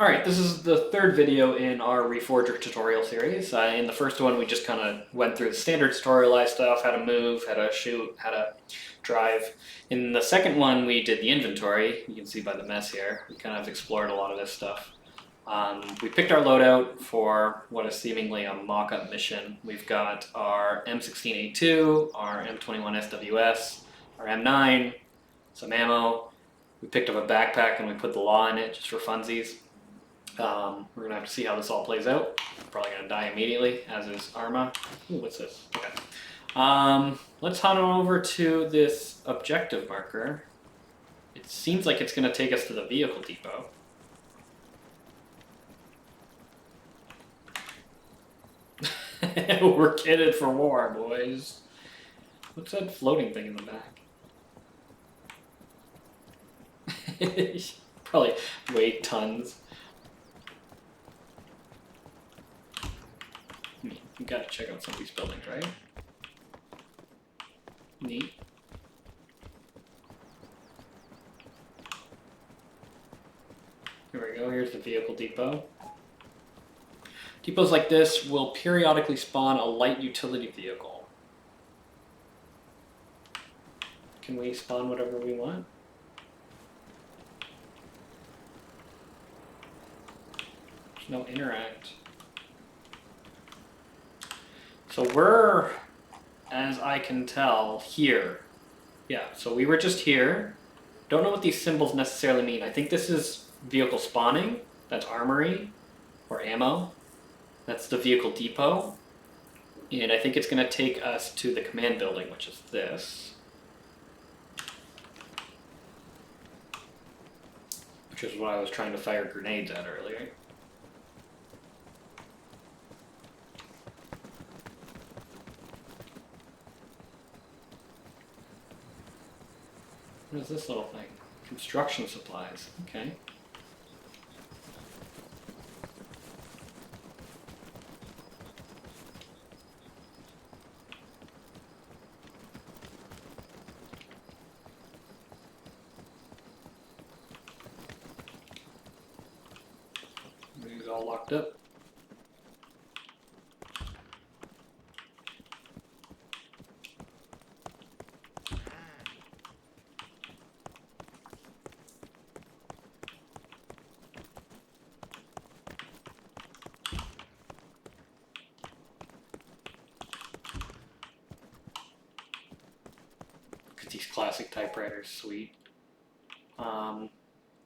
Alright, this is the third video in our Reforger tutorial series. In the first one we just kind of went through the standard tutorialized stuff, how to move, how to shoot, how to drive. In the second one we did the inventory. You can see by the mess here. We kind of explored a lot of this stuff. We picked our loadout for what is seemingly a mock-up mission. We've got our M16A2, our M21 SWS, our M9, some ammo. We picked up a backpack and we put the law in it just for funsies. We're gonna have to see how this all plays out. Probably gonna die immediately, as is Arma. Ooh, what's this? Okay. Let's hunt on over to this objective marker. It seems like it's gonna take us to the vehicle depot. We're kitted for war, boys. What's that floating thing in the back? Probably weigh tons. You gotta check out some of these buildings, right? Neat. Here we go, here's the vehicle depot. Depots like this will periodically spawn a light utility vehicle. Can we spawn whatever we want? There's no interact. So we're, as I can tell, here. Yeah, so we were just here. Don't know what these symbols necessarily mean. I think this is vehicle spawning. That's armory or ammo. That's the vehicle depot. And I think it's going to take us to the command building, which is this. Which is what I was trying to fire grenades at earlier. What is this little thing? Construction supplies. Okay. Everything's all locked up. These classic typewriters, sweet.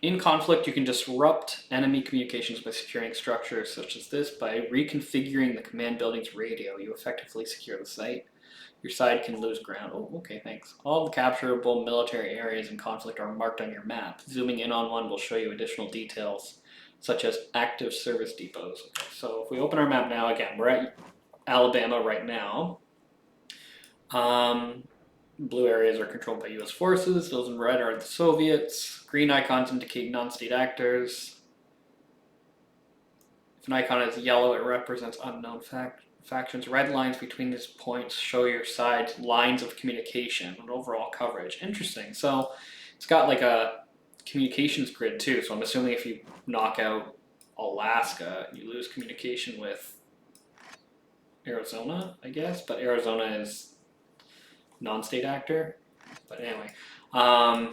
In conflict, you can disrupt enemy communications by securing structures such as this. By reconfiguring the command building's radio, you effectively secure the site. Your side can lose ground. Oh, okay, thanks. All the capturable military areas in conflict are marked on your map. Zooming in on one will show you additional details, such as active service depots. Okay, so if we open our map now, again, we're at Alabama right now. Blue areas are controlled by US forces. Those in red are the Soviets. Green icons indicate non-state actors. If an icon is yellow, it represents unknown factions. Red lines between these points show your side's lines of communication and overall coverage. Interesting. So it's got like a communications grid too. So I'm assuming if you knock out Alaska, you lose communication with Arizona, I guess. But Arizona is non-state actor, but anyway, so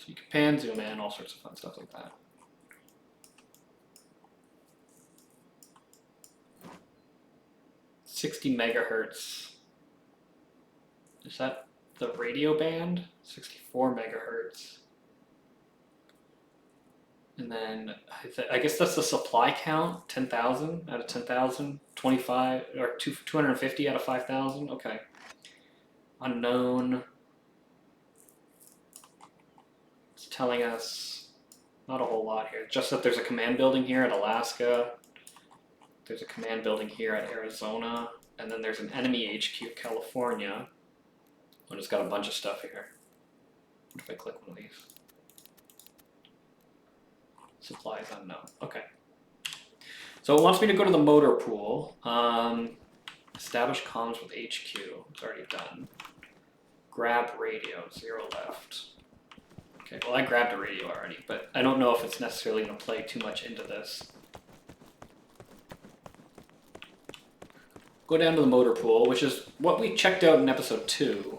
you can pan, zoom in, all sorts of fun stuff like that. $60 megahertz. Is that the radio band? 64 megahertz. And then I guess that's the supply count, 10,000 out of 10,000, 25 or 250 out of 5,000. Okay. Unknown. It's telling us not a whole lot here. Just that there's a command building here at Alaska. There's a command building here at Arizona. And then there's an enemy HQ at California. And it's got a bunch of stuff here. What if I click one of these? Supplies unknown. Okay. So it wants me to go to the motor pool. Establish comms with HQ. It's already done. Grab radio. 0 left. Okay, well I grabbed a radio already, but I don't know if it's necessarily going to play too much into this. Go down to the motor pool, which is what we checked out in episode 2,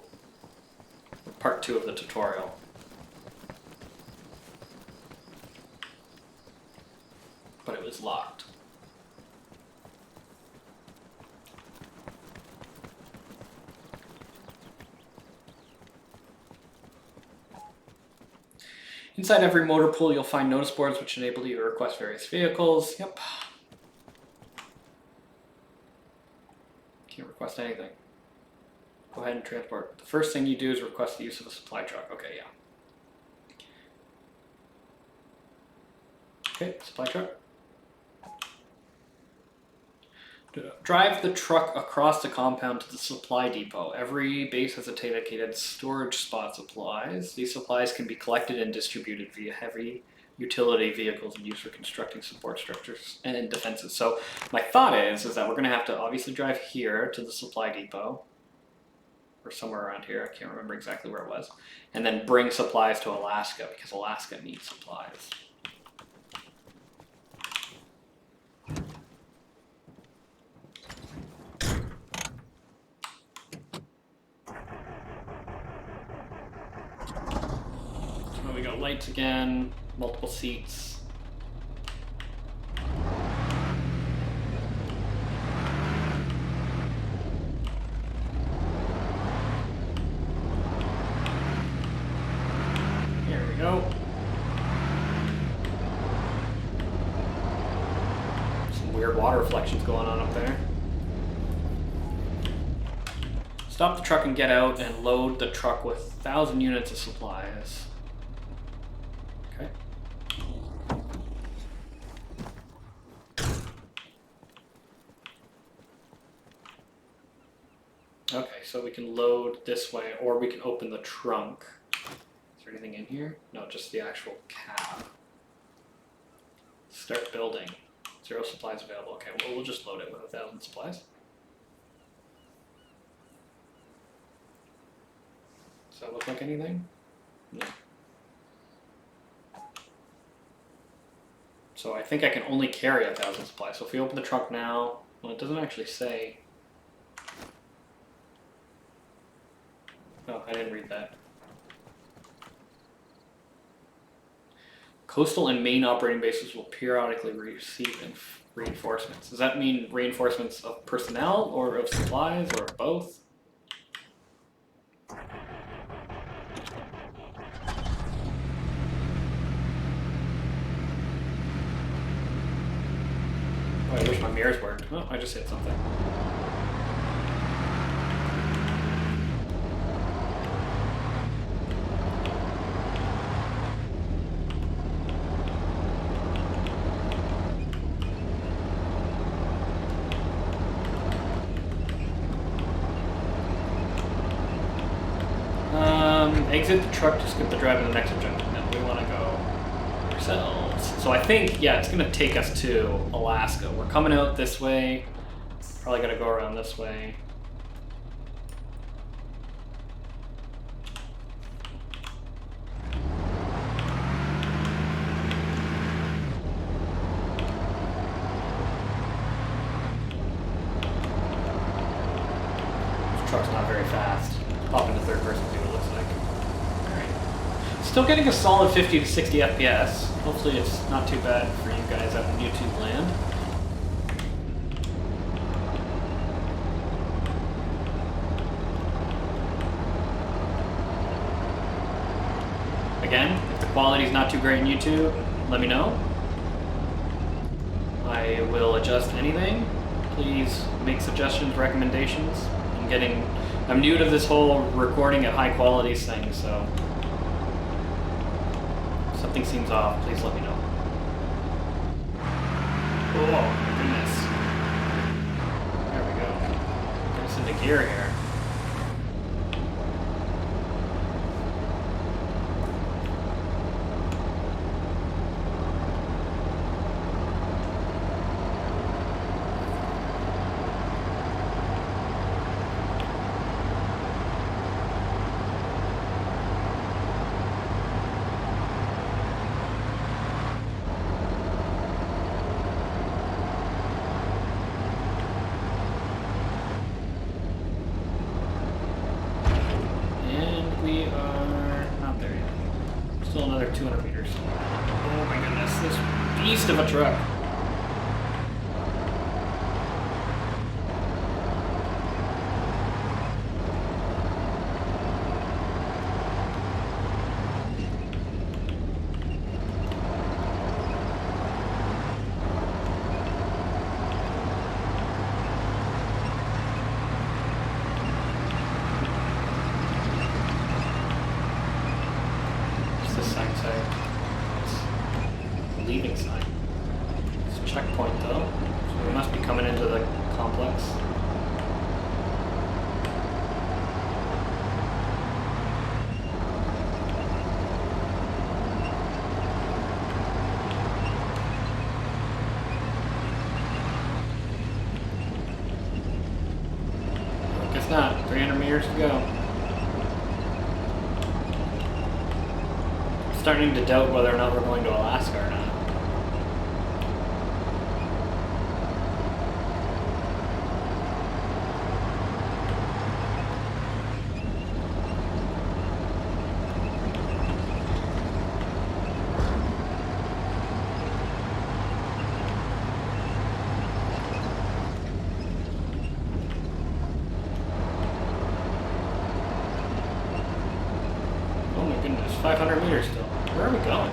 part 2 of the tutorial. But it was locked. Inside every motor pool, you'll find notice boards which enable you to request various vehicles. Yep. Can't request anything. Go ahead and transport. The first thing you do is request the use of a supply truck. Okay, yeah. Okay, supply truck. Drive the truck across the compound to the supply depot. Every base has a dedicated storage spot supplies. These supplies can be collected and distributed via heavy utility vehicles and used for constructing support structures and defenses. So my thought is that we're going to have to obviously drive here to the supply depot, or somewhere around here. I can't remember exactly where it was, and then bring supplies to Alaska because Alaska needs supplies. We got lights again, multiple seats. Here we go. Some weird water reflections going on up there. Stop the truck and get out and load the truck with 1,000 units of supplies. Okay. Okay, so we can load this way, or we can open the trunk. Is there anything in here? No, just the actual cab. Start building. 0 supplies available. Okay, well, we'll just load it with 1,000 supplies. Does that look like anything? No. So I think I can only carry 1,000 supplies. So if we open the trunk now, well, it doesn't actually say. Oh, I didn't read that. Coastal and main operating bases will periodically receive reinforcements. Does that mean reinforcements of personnel or of supplies or both? Oh, I wish my mirrors worked. Oh, I just hit something. Exit the truck to skip the drive to the next objective. Then we want to go ourselves. So I think, yeah, it's going to take us to Alaska. We're coming out this way. Probably going to go around this way. This truck's not very fast. Pop into third person, see what it looks like. Still getting a solid 50 to 60 FPS. Hopefully it's not too bad for you guys out in YouTube land. Again, if the quality's not too great in YouTube, let me know. I will adjust anything. Please make suggestions, recommendations. I'm new to this whole recording at high quality thing, so if something seems off, please let me know. Oh my goodness. There we go. Get us into gear here. Still another 200 meters. Oh my goodness, this beast of a truck. Leaving sign. It's a checkpoint though, so we must be coming into the complex. Guess not. 300 meters to go. I'm starting to doubt whether or not we're going to Alaska or not. Oh my goodness, 500 meters still. Where are we going?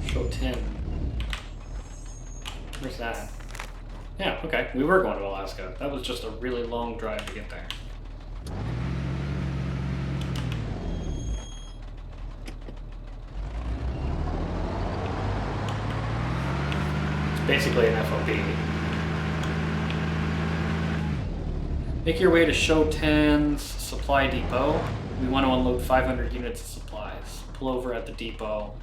Show 10. Where's that? Yeah, okay. We were going to Alaska. That was just a really long drive to get there. It's basically an FOB. Make your way to Show 10's supply depot. We want to unload 500 units of supplies. Pull over at the depot.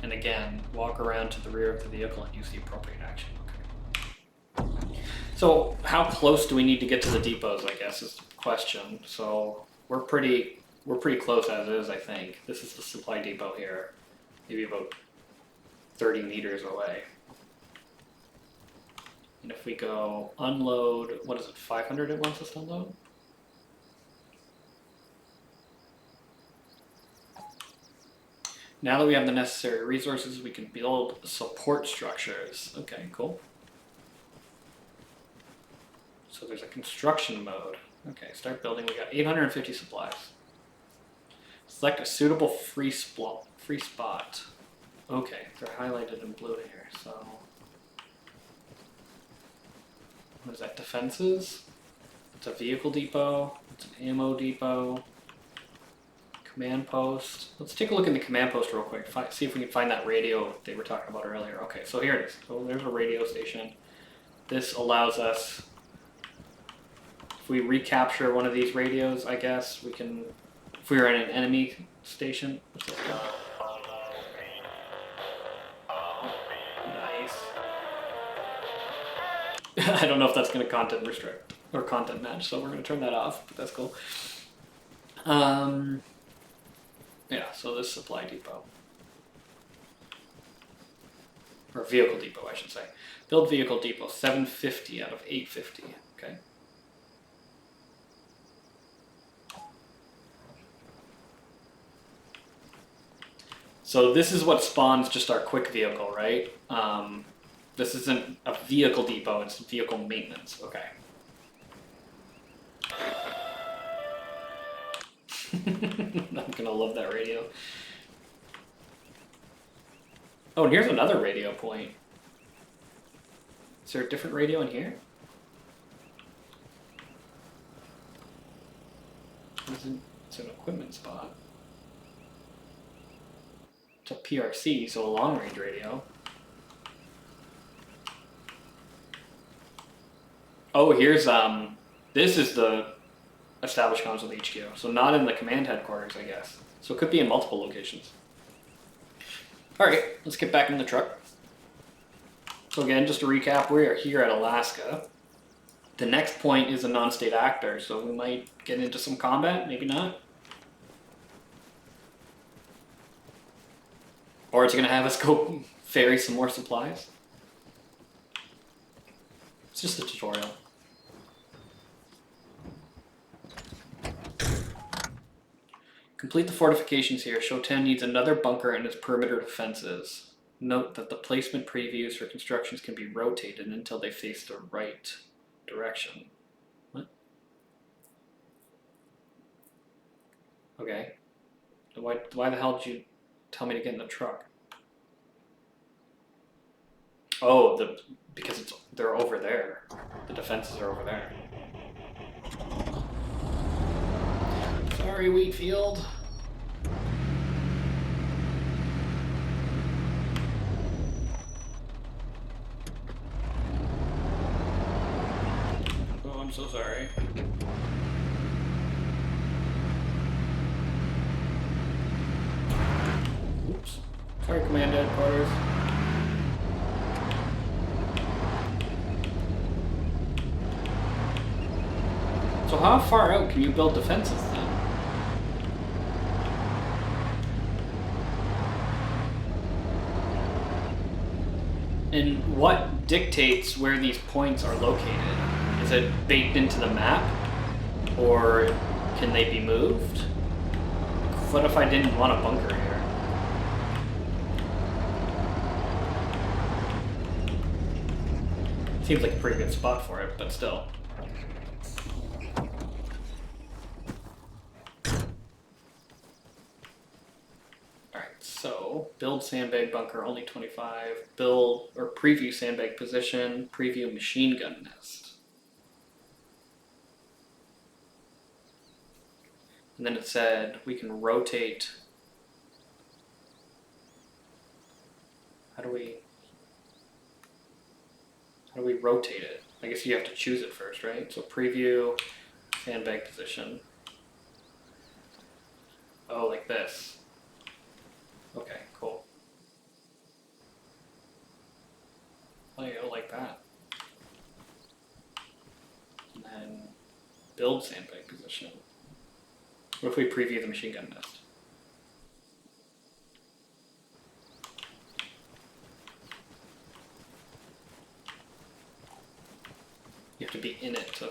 And again, walk around to the rear of the vehicle and use the appropriate action. So how close do we need to get to the depots, I guess, is the question. So we're pretty close as is, I think. This is the supply depot here, maybe about 30 meters away. And if we go unload, what is it, 500 it wants us to unload? Now that we have the necessary resources, we can build support structures. Okay, cool. So there's a construction mode. Okay, start building. We got 850 supplies. Select a suitable free spot. Okay, they're highlighted in blue here. So what is that? Defenses. It's a vehicle depot. It's an ammo depot. Command post. Let's take a look in the command post real quick. See if we can find that radio they were talking about earlier. Okay, so here it is. So there's a radio station. This allows us, if we recapture one of these radios, I guess we can, if we were in an enemy station. Nice. I don't know if that's going to content restrict or content match, so we're going to turn that off, but that's cool. Yeah, so this supply depot. Or vehicle depot, I should say. Build vehicle depot, 750 out of 850, okay. So this is what spawns just our quick vehicle, right? This isn't a vehicle depot, it's vehicle maintenance, okay. I'm gonna love that radio. Oh, and here's another radio point. Is there a different radio in here? It's an equipment spot. It's a PRC, so a long range radio. Oh, here's this is the established comms with HQ, so not in the command headquarters, I guess. So it could be in multiple locations. All right, let's get back in the truck. So again, just to recap, we are here at Alaska. The next point is a non-state actor, so we might get into some combat, maybe not. Or it's going to have us go ferry some more supplies. It's just a tutorial. Complete the fortifications here. Show 10 needs another bunker and its perimeter defenses. Note that the placement previews for constructions can be rotated until they face the right direction. What? Okay. Why the hell did you tell me to get in the truck? Oh, because they're over there. The defenses are over there. Sorry, Wheatfield. Oh, I'm so sorry. Oops. Sorry, Command Headquarters. So how far out can you build defenses then? And what dictates where these points are located? Is it baked into the map? Or can they be moved? What if I didn't want a bunker here? Seems like a pretty good spot for it, but still. So, build sandbag bunker, only 25. Build or preview sandbag position, preview machine gun nest. And then it said we can rotate. How do we rotate it? I guess you have to choose it first, right? So preview sandbag position. Oh, like this. Okay, cool. Oh, yeah, like that. And then build sandbag position. What if we preview the machine gun nest? You have to be in it to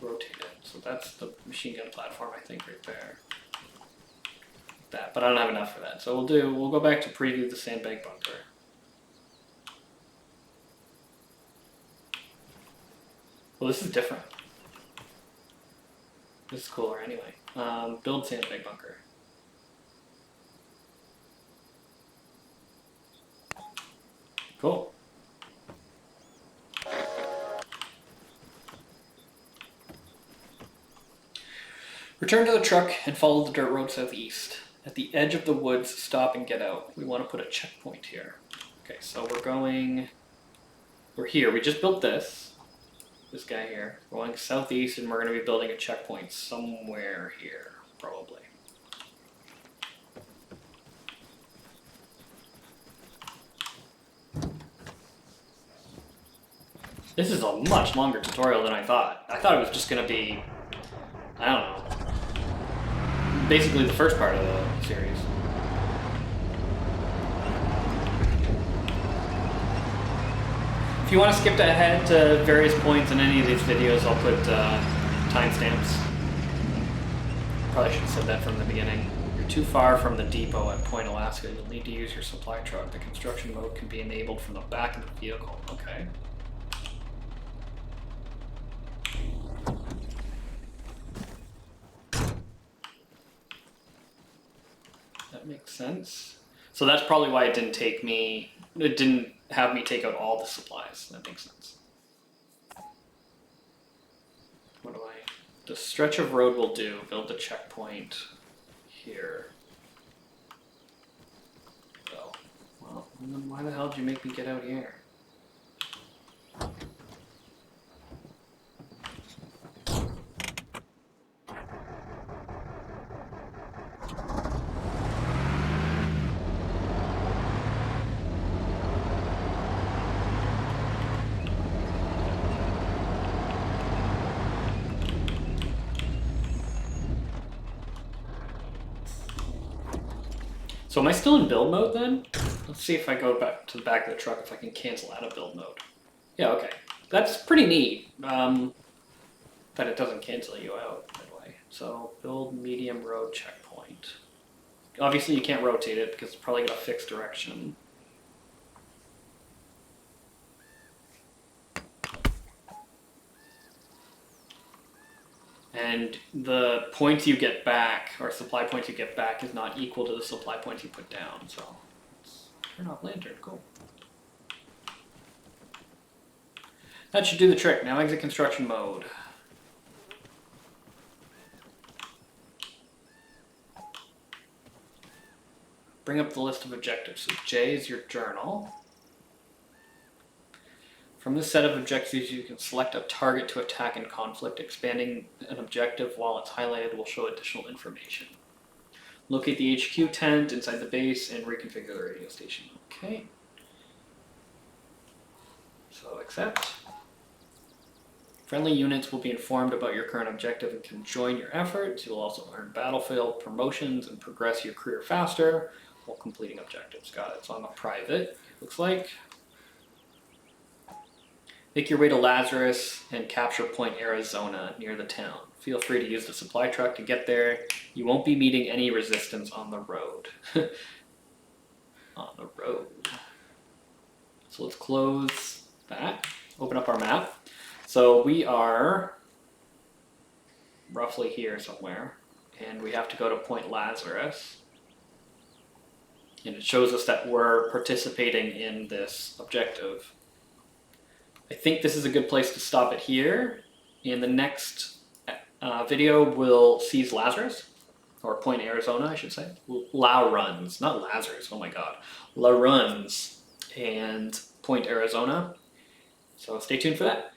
rotate it. So that's the machine gun platform, I think, right there. That, but I don't have enough for that. So we'll go back to preview the sandbag bunker. Well, this is different. This is cooler anyway. Build sandbag bunker. Cool. Return to the truck and follow the dirt road southeast. At the edge of the woods, stop and get out. We want to put a checkpoint here. Okay, so we're here. We just built this guy here. We're going southeast and we're going to be building a checkpoint somewhere here, probably. This is a much longer tutorial than I thought. I thought it was just going to be, I don't know, basically the first part of the series. If you want to skip ahead to various points in any of these videos, I'll put timestamps. Probably should have said that from the beginning. You're too far from the depot at Point Alaska. You'll need to use your supply truck. The construction mode can be enabled from the back of the vehicle. Okay. That makes sense. So that's probably why it didn't have me take out all the supplies. That makes sense. The stretch of road will do. Build a checkpoint here. So, well, then why the hell did you make me get out here? So am I still in build mode then? Let's see if I go back to the back of the truck if I can cancel out of build mode. Yeah, okay. That's pretty neat. That it doesn't cancel you out that way. So build medium road checkpoint. Obviously you can't rotate it because it's probably got a fixed direction. And the points you get back, or supply points you get back, is not equal to the supply points you put down. So let's turn off lantern, cool. That should do the trick. Now exit construction mode. Bring up the list of objectives. So J is your journal. From this set of objectives, you can select a target to attack in conflict. Expanding an objective while it's highlighted will show additional information. Locate the HQ tent inside the base and reconfigure the radio station. Okay. So accept. Friendly units will be informed about your current objective and can join your efforts. You will also earn battlefield promotions and progress your career faster while completing objectives. Got it. So I'm a private, looks like. Make your way to Lazarus and capture Point Arizona near the town. Feel free to use the supply truck to get there. You won't be meeting any resistance on the road. On the road. So let's close that. Open up our map. So we are roughly here somewhere, and we have to go to Point Lazarus. And it shows us that we're participating in this objective. I think this is a good place to stop it here. In the next video, we'll seize Lazarus, or Point Arizona, I should say. La Runs, not Lazarus, oh my god. La Runs and Point Arizona. So stay tuned for that.